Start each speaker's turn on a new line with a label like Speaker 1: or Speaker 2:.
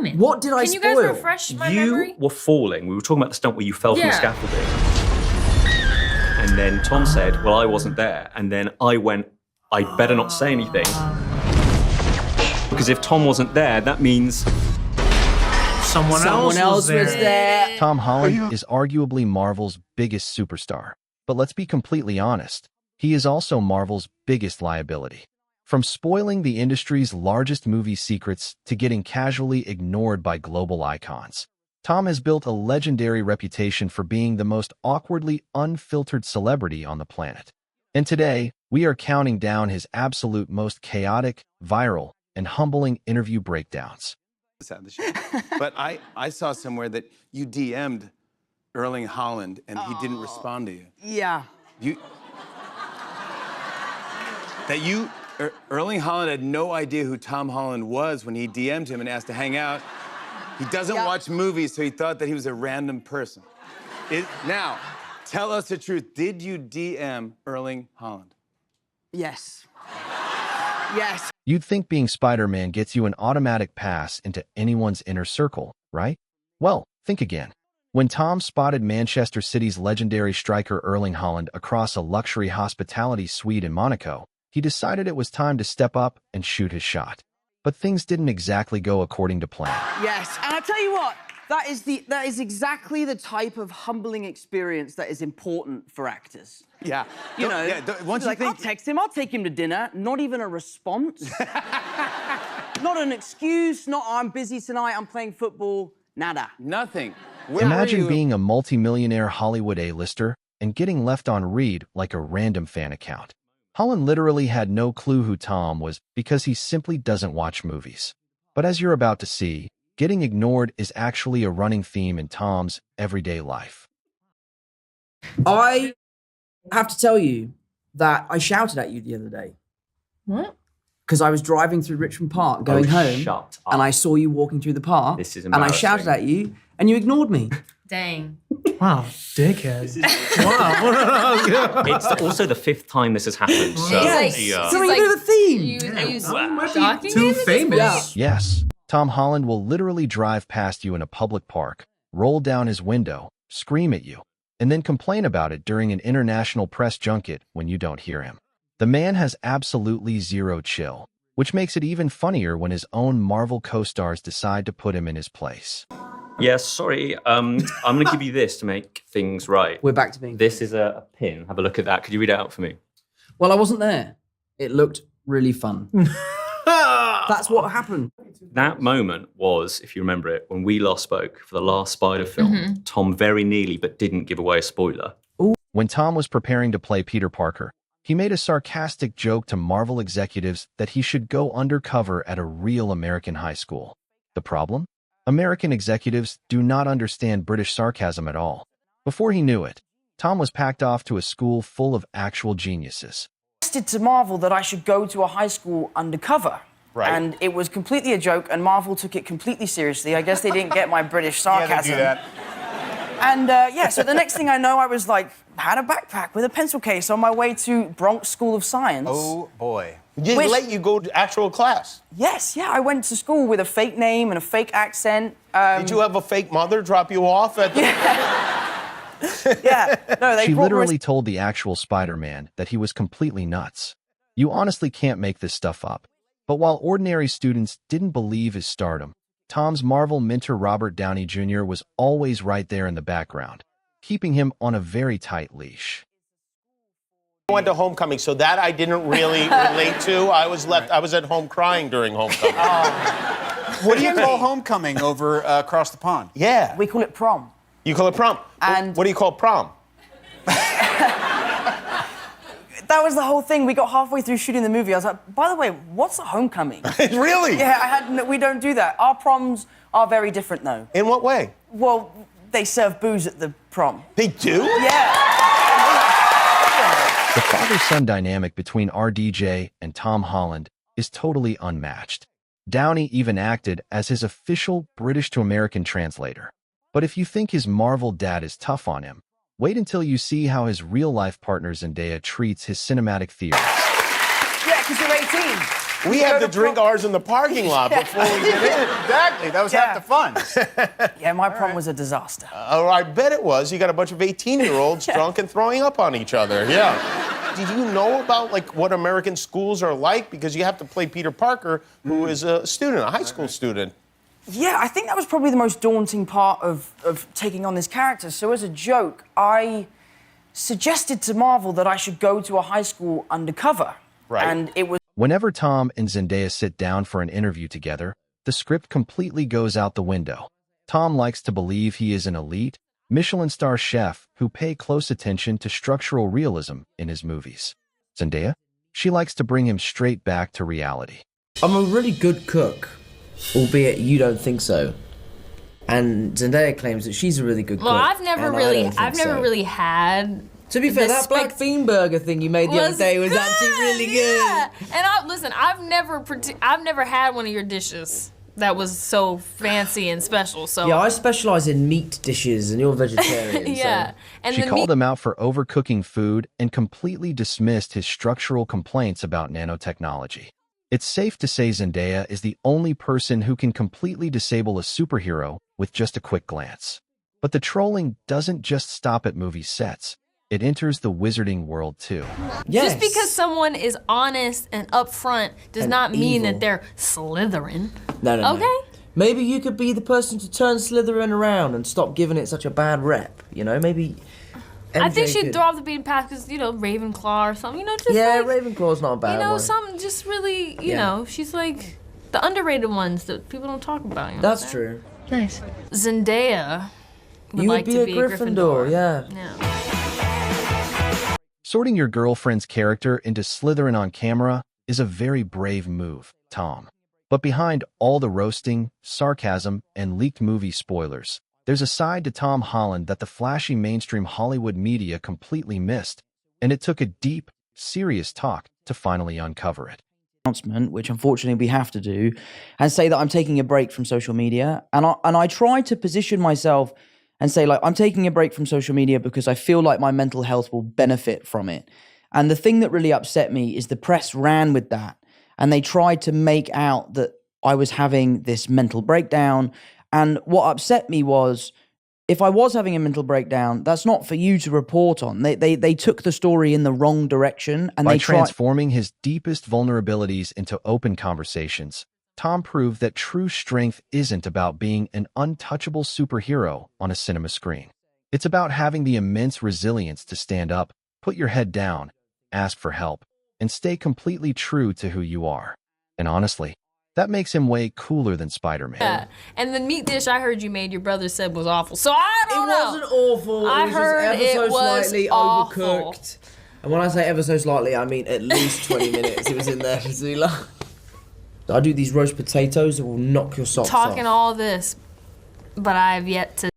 Speaker 1: filming?
Speaker 2: What did I
Speaker 1: Can
Speaker 2: spoil?
Speaker 1: you guys refresh my memory?
Speaker 3: You were falling. We were talking about the stunt where you fell from the scaffolding. And then Tom said, well, I wasn't there. And then I went, I better not say anything. Because if Tom wasn't there, that means
Speaker 4: Someone else was there.
Speaker 5: Tom Holland is arguably Marvel's biggest superstar. But let's be completely honest, he is also Marvel's biggest liability. From spoiling the industry's largest movie secrets to getting casually ignored by global icons, Tom has built a legendary reputation for being the most awkwardly unfiltered celebrity on the planet. And today, we are counting down his absolute most chaotic, viral, and humbling interview breakdowns.
Speaker 6: But I saw somewhere that you DM'd Erling Holland and he didn't respond to you.
Speaker 4: Yeah.
Speaker 6: Erling Holland had no idea who Tom Holland was when he DM'd him and asked to hang out. He doesn't watch movies, so he thought that he was a random person. Now, tell us the truth. Did you DM Erling Holland?
Speaker 4: Yes. Yes.
Speaker 5: You'd think being Spider-Man gets you an automatic pass into anyone's inner circle, right? Well, think again. When Tom spotted Manchester City's legendary striker Erling Holland across a luxury hospitality suite in Monaco, he decided it was time to step up and shoot his shot. But things didn't exactly go according to plan.
Speaker 4: Yes, and I tell you what, that is exactly the type of humbling experience that is important for actors.
Speaker 6: Yeah.
Speaker 4: You know,
Speaker 6: once you
Speaker 4: like,
Speaker 6: think...
Speaker 4: I'll text him, I'll take him to dinner, not even a response. Not an excuse, not I'm busy tonight, I'm playing football, nada.
Speaker 6: Nothing.
Speaker 5: Imagine being a multi-millionaire Hollywood A-lister and getting left on read like a random fan account. Holland literally had no clue who Tom was because he simply doesn't watch movies. But as you're about to see, getting ignored is actually a running theme in Tom's everyday life.
Speaker 2: I have to tell you that I shouted at you the other day.
Speaker 1: What?
Speaker 2: Because I was driving through Richmond Park going home,
Speaker 3: shut up.
Speaker 2: and I saw you walking through the park.
Speaker 3: This is
Speaker 2: and I shouted at you, and you ignored me.
Speaker 1: Dang.
Speaker 4: Wow, dickhead. Wow.
Speaker 3: It's also the 5th time this has happened. So,
Speaker 2: Yes.
Speaker 3: yeah.
Speaker 2: So you know the theme.
Speaker 1: Are you
Speaker 3: Wow.
Speaker 1: stalking
Speaker 4: Too
Speaker 1: me at this
Speaker 4: famous.
Speaker 1: point?
Speaker 5: Yes, Tom Holland will literally drive past you in a public park, roll down his window, scream at you, and then complain about it during an international press junket when you don't hear him. The man has absolutely zero chill, which makes it even funnier when his own Marvel co-stars decide to put him in his place.
Speaker 3: Yeah, sorry. I'm going to give you this to make things right.
Speaker 2: We're back to being...
Speaker 3: This is a pin. Have a look at that. Could you read it out for me?
Speaker 2: Well, I wasn't there. It looked really fun. That's what happened.
Speaker 3: That moment was, if you remember it, when we last spoke for the last Spider film, Tom very nearly but didn't give away a spoiler.
Speaker 5: When Tom was preparing to play Peter Parker, he made a sarcastic joke to Marvel executives that he should go undercover at a real American high school. The problem? American executives do not understand British sarcasm at all. Before he knew it, Tom was packed off to a school full of actual geniuses.
Speaker 4: Suggested to Marvel that I should go to a high school undercover.
Speaker 6: Right.
Speaker 4: And it was completely a joke, and Marvel took it completely seriously. I guess they didn't get my British sarcasm.
Speaker 6: Yeah, they do that.
Speaker 4: And so the next thing I know, I was like, had a backpack with a pencil case on my way to Bronx School of Science.
Speaker 6: Oh, boy. Didn't let you go to actual class?
Speaker 4: Yes, yeah, I went to school with a fake name and a fake accent.
Speaker 6: Did you have a fake mother drop you off at the...
Speaker 4: Yeah, no, they
Speaker 5: She
Speaker 4: brought
Speaker 5: literally told the actual Spider-Man that he was completely nuts. You honestly can't make this stuff up. But while ordinary students didn't believe his stardom, Tom's Marvel mentor Robert Downey Jr. was always right there in the background, keeping him on a very tight leash.
Speaker 7: I went to homecoming, so that I didn't really relate to. I was at home crying during homecoming.
Speaker 8: What do you call homecoming over across the pond?
Speaker 7: Yeah.
Speaker 4: We call it prom.
Speaker 7: You call it prom.
Speaker 4: And-
Speaker 7: What do you call prom?
Speaker 4: That was the whole thing. We got halfway through shooting the movie. I was like, by the way, what's a homecoming?
Speaker 7: Really?
Speaker 4: Yeah, we don't do that. Our proms are very different, though.
Speaker 7: In what way?
Speaker 4: Well, they serve booze at the prom.
Speaker 7: They do?
Speaker 4: Yeah.
Speaker 5: The father-son dynamic between RDJ and Tom Holland is totally unmatched. Downey even acted as his official British-to-American translator. But if you think his Marvel dad is tough on him, wait until you see how his real-life partner Zendaya treats his cinematic theories.
Speaker 4: Yeah, because you're 18.
Speaker 7: We have to drink ours in the parking lot before we get in.
Speaker 8: Exactly. That was half the fun.
Speaker 4: Yeah, my prom was a disaster.
Speaker 7: Oh, I bet it was. You got a bunch of 18-year-olds drunk and throwing up on each other. Yeah. Did you know about like what American schools are like? Because you have to play Peter Parker, who is a student, a high school student.
Speaker 4: Yeah, I think that was probably the most daunting part of taking on this character. So as a joke, I suggested to Marvel that I should go to a high school undercover.
Speaker 7: Right.
Speaker 4: And it was
Speaker 5: Whenever Tom and Zendaya sit down for an interview together, the script completely goes out the window. Tom likes to believe he is an elite, Michelin star chef who pay close attention to structural realism in his movies. Zendaya? She likes to bring him straight back to reality.
Speaker 2: I'm a really good cook, albeit you don't think so. And Zendaya claims that she's a really good cook.
Speaker 1: Well, I've never
Speaker 2: and I
Speaker 1: really,
Speaker 2: don't think
Speaker 1: I've never
Speaker 2: so.
Speaker 1: really had.
Speaker 2: To be fair,
Speaker 1: the
Speaker 2: that black bean burger thing you made the other day was actually really good.
Speaker 1: Yeah, and listen, I've never had one of your dishes that was so fancy and special. So
Speaker 2: Yeah, I specialize in meat dishes, and you're vegetarian.
Speaker 1: yeah,
Speaker 2: So.
Speaker 1: and
Speaker 5: She
Speaker 1: the
Speaker 5: called
Speaker 1: meat-
Speaker 5: him out for overcooking food and completely dismissed his structural complaints about nanotechnology. It's safe to say Zendaya is the only person who can completely disable a superhero with just a quick glance. But the trolling doesn't just stop at movie sets. It enters the wizarding world too.
Speaker 2: Yes.
Speaker 1: Just because someone is honest and upfront does
Speaker 2: And
Speaker 1: not mean
Speaker 2: evil.
Speaker 1: that they're Slytherin.
Speaker 2: No.
Speaker 1: Okay.
Speaker 2: Maybe you could be the person to turn Slytherin around and stop giving it such a bad rep. You know, maybe.
Speaker 1: I think
Speaker 2: MJ
Speaker 1: she'd
Speaker 2: could-
Speaker 1: throw off the beaten path because, Ravenclaw or something. Just
Speaker 2: Yeah,
Speaker 1: like,
Speaker 2: Ravenclaw's not a bad one.
Speaker 1: something just really, you
Speaker 2: Yeah.
Speaker 1: know, she's like the underrated ones that people don't talk about. You know
Speaker 2: That's
Speaker 1: what I'm
Speaker 2: true.
Speaker 1: saying? Nice. Zendaya would
Speaker 2: You
Speaker 1: like
Speaker 2: would be
Speaker 1: to
Speaker 2: a
Speaker 1: be
Speaker 2: Gryffindor, yeah.
Speaker 1: Yeah.
Speaker 5: Sorting your girlfriend's character into Slytherin on camera is a very brave move, Tom. But behind all the roasting, sarcasm, and leaked movie spoilers, there's a side to Tom Holland that the flashy mainstream Hollywood media completely missed, and it took a deep, serious talk to finally uncover it.
Speaker 4: announcement, which unfortunately we have to do, and say that I'm taking a break from social media. And I try to position myself and say, like, I'm taking a break from social media because I feel like my mental health will benefit from it. And the thing that really upset me is the press ran with that, and they tried to make out that I was having this mental breakdown. And what upset me was, if I was having a mental breakdown, that's not for you to report on. They took the story in the wrong direction, and
Speaker 5: By
Speaker 4: they tried.
Speaker 5: transforming his deepest vulnerabilities into open conversations, Tom proved that true strength isn't about being an untouchable superhero on a cinema screen. It's about having the immense resilience to stand up, put your head down, ask for help, and stay completely true to who you are. And honestly, that makes him way cooler than Spider-Man.
Speaker 1: Yeah. And the meat dish I heard you made, your brother said was awful. So I don't know.
Speaker 2: It wasn't awful.
Speaker 1: I
Speaker 2: It was
Speaker 1: heard
Speaker 2: just ever
Speaker 1: it
Speaker 2: so
Speaker 1: was
Speaker 2: slightly
Speaker 1: awful.
Speaker 2: overcooked. And when I say ever so slightly, I mean at least 20 minutes. It was in there for too long. I do these roast potatoes that will knock your socks off.
Speaker 1: Talking all this, but I have yet to